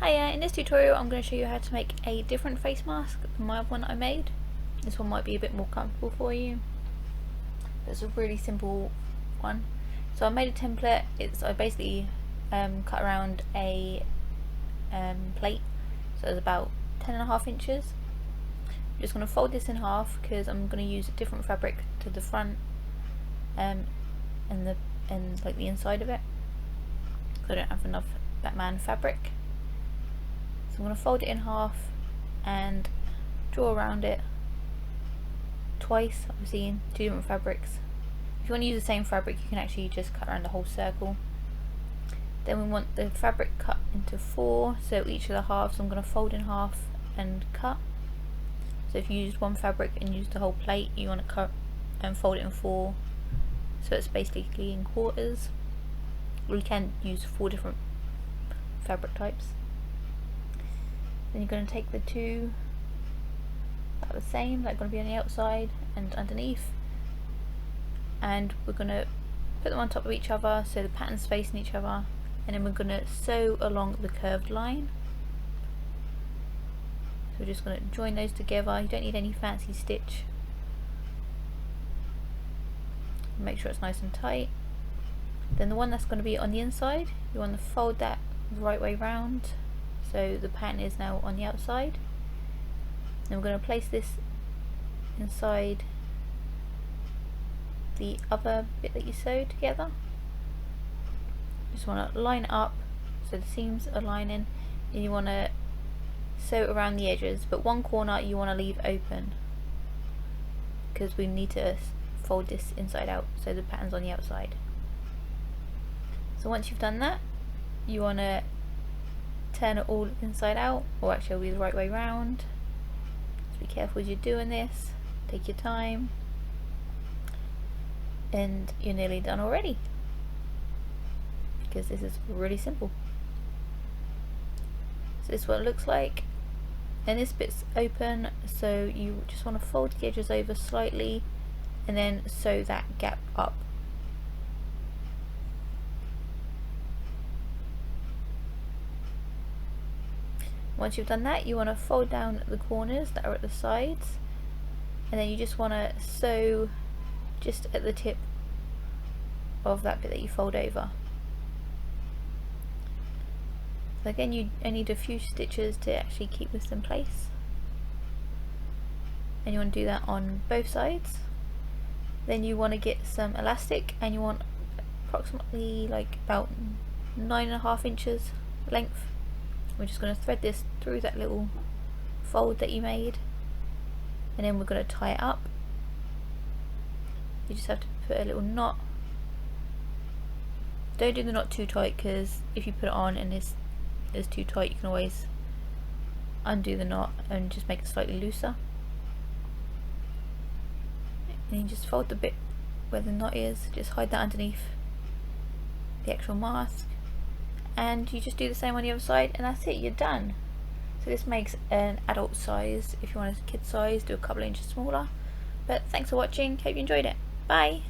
Hiya, in this tutorial I'm going to show you how to make a different face mask than my one that I made. This one might be a bit more comfortable for you. It's a really simple one. So I made a template. I basically cut around a plate, so it's about 10.5 inches. I'm just going to fold this in half because I'm going to use a different fabric to the front and like the inside of it, because I don't have enough Batman fabric. So I'm going to fold it in half and draw around it twice, obviously in two different fabrics. If you want to use the same fabric, you can actually just cut around the whole circle. Then we want the fabric cut into 4, so each of the halves I'm going to fold in half and cut. So if you used one fabric and used the whole plate, you want to cut and fold it in 4, so it's basically in quarters. Or you can use 4 different fabric types. Then you're going to take the two that are the same, that are going to be on the outside and underneath, and we're going to put them on top of each other so the pattern's facing each other, and then we're going to sew along the curved line. So we're just going to join those together. You don't need any fancy stitch. Make sure it's nice and tight. Then the one that's going to be on the inside, you want to fold that the right way round, so the pattern is now on the outside. Then we're going to place this inside the other bit that you sewed together. Just want to line it up so the seams are lining, and you want to sew around the edges, but one corner you want to leave open because we need to fold this inside out so the pattern's on the outside. So once you've done that, you want to turn it all inside out, or actually it'll be the right way round. Just be careful as you're doing this, take your time, and you're nearly done already, because this is really simple. So this is what it looks like, and this bit's open, so you just want to fold the edges over slightly and then sew that gap up. Once you've done that, you want to fold down the corners that are at the sides, and then you just want to sew just at the tip of that bit that you fold over. So again, you need a few stitches to actually keep this in place, and you want to do that on both sides. Then you want to get some elastic, and you want approximately like about 9.5 inches length. We're just going to thread this through that little fold that you made, and then we're going to tie it up. You just have to put a little knot. Don't do the knot too tight, because if you put it on and it's too tight, you can always undo the knot and just make it slightly looser. And you just fold the bit where the knot is, just hide that underneath the actual mask, and you just do the same on the other side, and that's it, you're done. So this makes an adult size. If you want a kid size, do a couple of inches smaller. But thanks for watching, hope you enjoyed it. Bye!